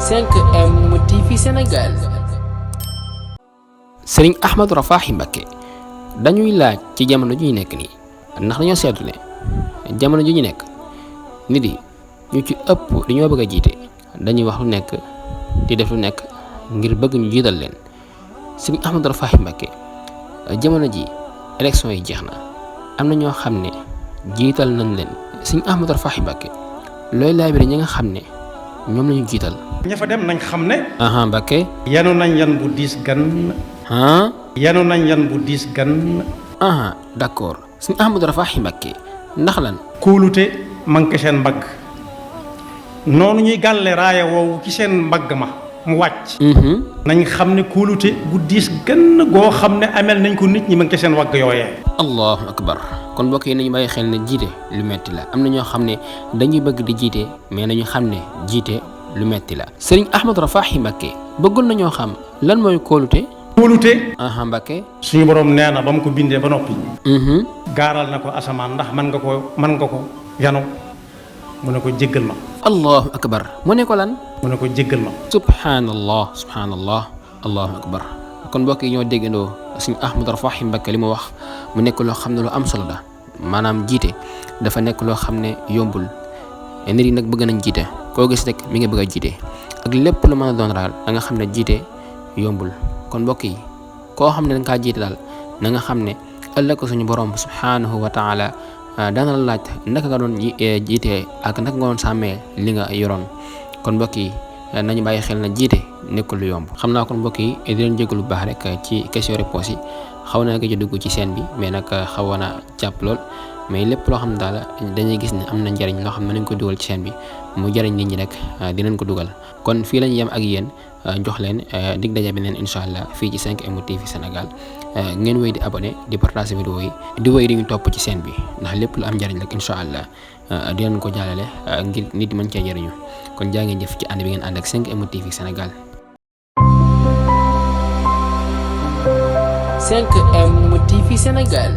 5M TV Sénégal. Sëriñ Ahmadou Rafahi Mbacké dañuy laaj ci jamono ju ñu nekk nii ndax dañoo seetlu ne jamono ju ñu nekk nit yi ñu ci ëpp dañoo bëgg a jiite dañuy wax lu nekk di def lu nekk ngir bëgg ñu jiital leen. Sëriñ Ahmadou Rafahi Mbacké jamono ji élection yi jeex na am na ñoo xam ne jiital nañ leen. Sëriñ Ahmadou Rafahi Mbacké looy laaj bi ñi nga xam ne ñoom lañu jiital. ña fa dem nañ xam ne. Mbacké. yanu nañ yan bu diis gan. yanu nañ yan bu diis gan. d'accord Sëriñ Ahmadou Rafahi Mbacké ndax lan. kóolute manqué seen mbagg noonu ñuy gàlle raaya woowu ci seen mbagg ma mu wàcc. nañ xam ne kóolute bu diis gan goo xam ne amel nañ ko nit ñi manqué seen wagg yooyee. allahu akbar kon mbokk yi nañu bàyyi xel ne jiite lu metti la am na ñoo xam ne dañuy bëgg di jiite mais nañu xam ne jiite lu metti la. Sëriñ Ahmadou Rafahi Mbacké bëggoon nañoo xam lan mooy kóolute. kóolute. Mbacké. suñu borom nee na ba mu ko bindee ba noppi. gaaral na ko asamaan ndax mën nga ko yanu mu ne ko jéggal ma. allahu akbar mu ne ko lan. mu ne ko jéggal ma. subhanallah allahu akbar kon mbokk yi ñoo déggandoo Sëriñ Ahmadou Rafahi Mbacké li mu wax mu nekk loo xam ne lu am solo la maanaam jiite dafa nekk loo xam ne yombul nit yi nag bëgg nañ jiite koo gis rek mi ngi bëgg a jiite ak lépp lu mën a doon daal da nga xam ne jiite yombul kon mbokk yi koo xam ne da nga kaa jiite daal na nga xam ne ëllëg ko suñu borom subhanahu wa taala dana la laaj naka nga doon jiite ak naka nga doon sàmmee li nga yoroon kon mbokk yi nañu bàyyi xel na jiite nekkul lu yomb. xam naa kon mbokk yi di leen jégalu bu baax rek ci question réponse yi xaw na ci dugg ci scène bi mais nag xawoon na jàpp lool mais lépp loo xam ne daal dañuy gis ne am na njariñ loo xam ne nañ ko dugal ci scène bi mu jariñ nit ñi rek dinañ ko dugal kon fii lañ yem ak yéen jox leen dig daje beneen incha allah fii ci 5M TV Sénégal ngeen wéy di abonné di partager vidéo yi di wéy di ñu topp ci scène bi ndax lépp lu am njariñ rek incha allah dinañ ko jàllale ngir nit mën cee jariñu kon jaa ngeen jëf ci ànd bi ngeen ànd ak 5M TV Sénégal. 5M TV Sénégal.